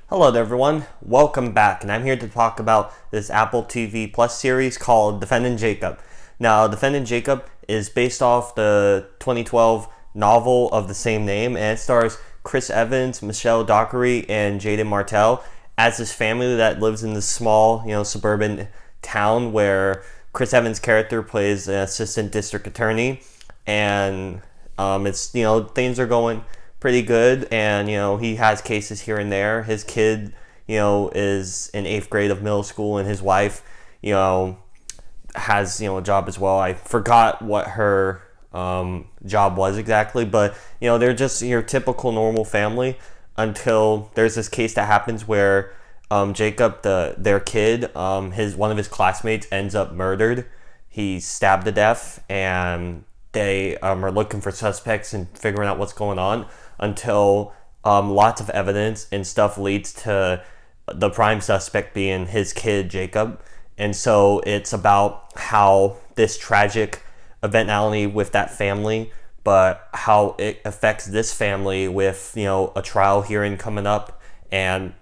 Hello there everyone, welcome back, and I'm here to talk about this Apple TV Plus series called Defending Jacob. Now, Defending Jacob is based off the 2012 novel of the same name, and it stars Chris Evans, Michelle Dockery, and Jaden Martell as this family that lives in this small, suburban town where Chris Evans' character plays an assistant district attorney, and it's things are going pretty good, and he has cases here and there. His kid is in 8th grade of middle school, and his wife has a job as well. I forgot what her job was exactly, but they're just your typical normal family until there's this case that happens where Jacob, their kid, one of his classmates ends up murdered. He's stabbed to death, and they are looking for suspects and figuring out what's going on until lots of evidence and stuff leads to the prime suspect being his kid, Jacob. And so it's about how this tragic event not only with that family, but how it affects this family with, a trial hearing coming up, and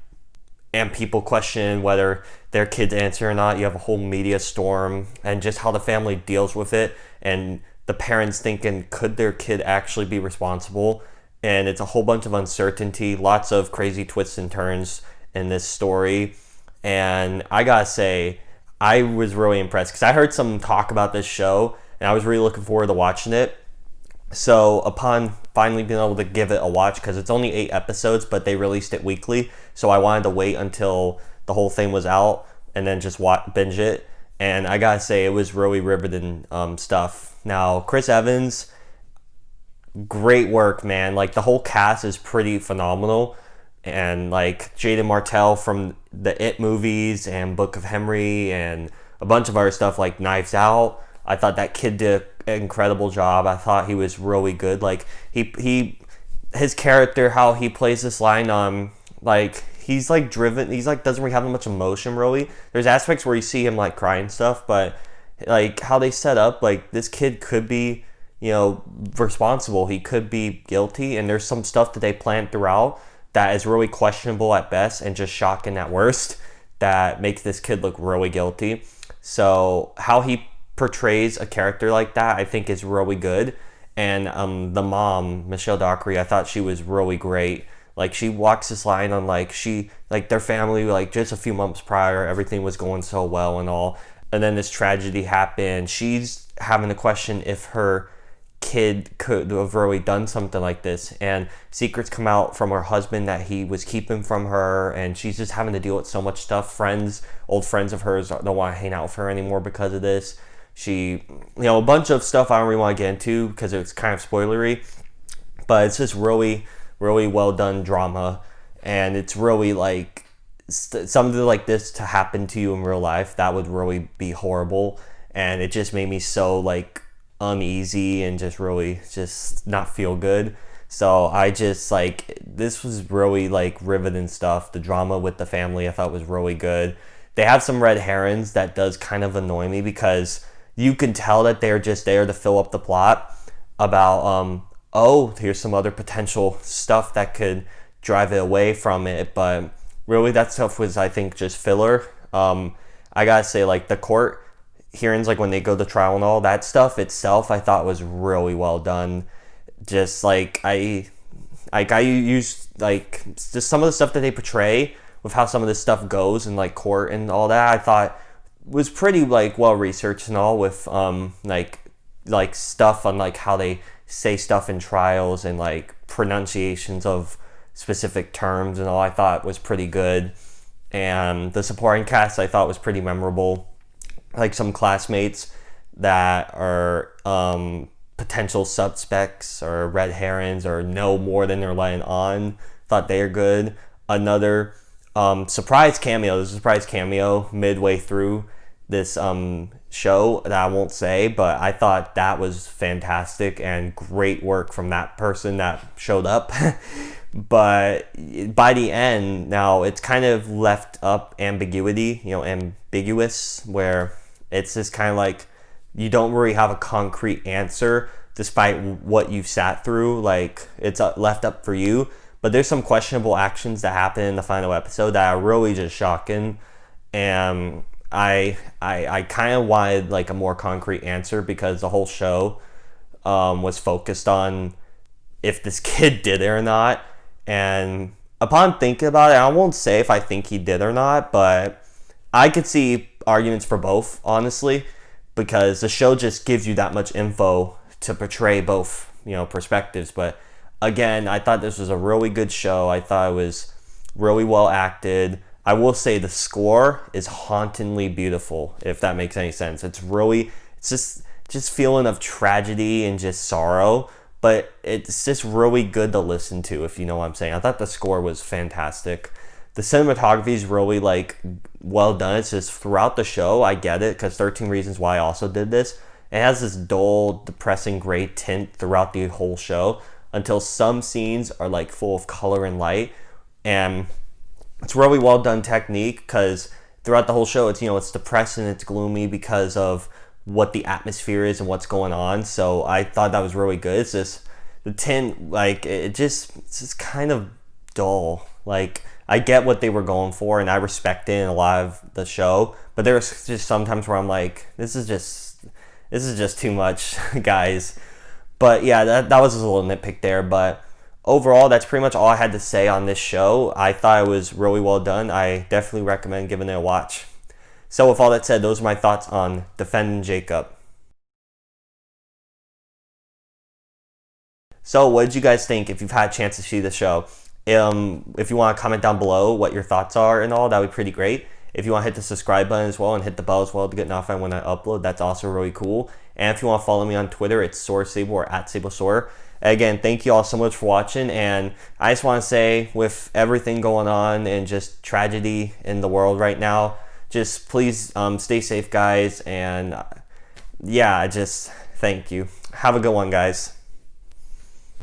people question whether their kid's answer or not. You have a whole media storm, and just how the family deals with it, and the parents thinking, could their kid actually be responsible? And it's a whole bunch of uncertainty, lots of crazy twists and turns in this story. And I gotta say, I was really impressed because I heard some talk about this show, and I was really looking forward to watching it. So upon finally being able to give it a watch, because it's only 8 episodes, but they released it weekly, so I wanted to wait until the whole thing was out and then just binge it. And I gotta say, it was really riveting stuff. Now, Chris Evans, great work, man. Like, the whole cast is pretty phenomenal. And like Jaden Martell from the It movies and Book of Henry and a bunch of other stuff like Knives Out. I thought that kid did an incredible job. I thought he was really good. Like, his character, how he plays this line on, like, he's like driven, he's like doesn't really have much emotion really. There's aspects where you see him like crying stuff, but like how they set up, like, this kid could be responsible, he could be guilty, and there's some stuff that they plant throughout that is really questionable at best and just shocking at worst, that makes this kid look really guilty. So how he portrays a character like that, I think, is really good. And the mom, Michelle Dockery, I thought she was really great. Like, she walks this line on, like, their family, like, just a few months prior, everything was going so well and all, and then this tragedy happened. She's having to question if her kid could have really done something like this, and secrets come out from her husband that he was keeping from her, and she's just having to deal with so much stuff. Old friends of hers don't want to hang out with her anymore because of this. She, a bunch of stuff I don't really want to get into because it's kind of spoilery, but it's just really, really well done drama. And it's really like something like this to happen to you in real life, that would really be horrible. And it just made me so like uneasy and just really just not feel good. So I just like, this was really like riveting stuff. The drama with the family I thought was really good. They have some red herrings that does kind of annoy me, because you can tell that they're just there to fill up the plot about here's some other potential stuff that could drive it away from it, but really that stuff was, I think, just filler. I gotta say, like, the court hearings, like when they go to trial and all that stuff itself, I thought was really well done. Just like I used like just some of the stuff that they portray with how some of this stuff goes in like court and all that, I thought was pretty like well researched and all, with like stuff on like how they say stuff in trials and like pronunciations of specific terms and all. I thought was pretty good. And the supporting cast I thought was pretty memorable. Like some classmates that are potential suspects or red herrings or know more than they're letting on, thought they are good. Another surprise cameo. There's a surprise cameo midway through this show that I won't say, but I thought that was fantastic and great work from that person that showed up. But by the end, now it's kind of left up ambiguous, where it's just kind of like you don't really have a concrete answer despite what you've sat through. Like, it's left up for you. but there's some questionable actions that happen in the final episode that are really just shocking, and I kind of wanted like a more concrete answer because the whole show was focused on if this kid did it or not. And upon thinking about it, I won't say if I think he did or not, but I could see arguments for both, honestly, because the show just gives you that much info to portray both, perspectives. But again, I thought this was a really good show. I thought it was really well acted. I will say the score is hauntingly beautiful, if that makes any sense. It's just feeling of tragedy and just sorrow, but it's just really good to listen to, if you know what I'm saying. I thought the score was fantastic. The cinematography is really like well done. It's just throughout the show, I get it, because 13 Reasons Why also did this. It has this dull, depressing gray tint throughout the whole show until some scenes are like full of color and light, and it's really well done technique because throughout the whole show, it's depressing, it's gloomy because of what the atmosphere is and what's going on. So I thought that was really good. It's just the tint, like it's just kind of dull. Like I get what they were going for, and I respect it in a lot of the show, but there's just sometimes where I'm like, this is just too much, guys. But yeah, that was a little nitpick there, but overall, that's pretty much all I had to say on this show. I thought it was really well done. I definitely recommend giving it a watch. So with all that said, those are my thoughts on Defending Jacob. So what did you guys think if you've had a chance to see the show? If you want to comment down below what your thoughts are and all, that would be pretty great. If you want to hit the subscribe button as well and hit the bell as well to get notified when I upload, that's also really cool. And if you want to follow me on Twitter, it's SoarSable or @SableSoar. Again, thank you all so much for watching, and I just want to say, with everything going on and just tragedy in the world right now, just please stay safe, guys, and yeah, just thank you. Have a good one, guys.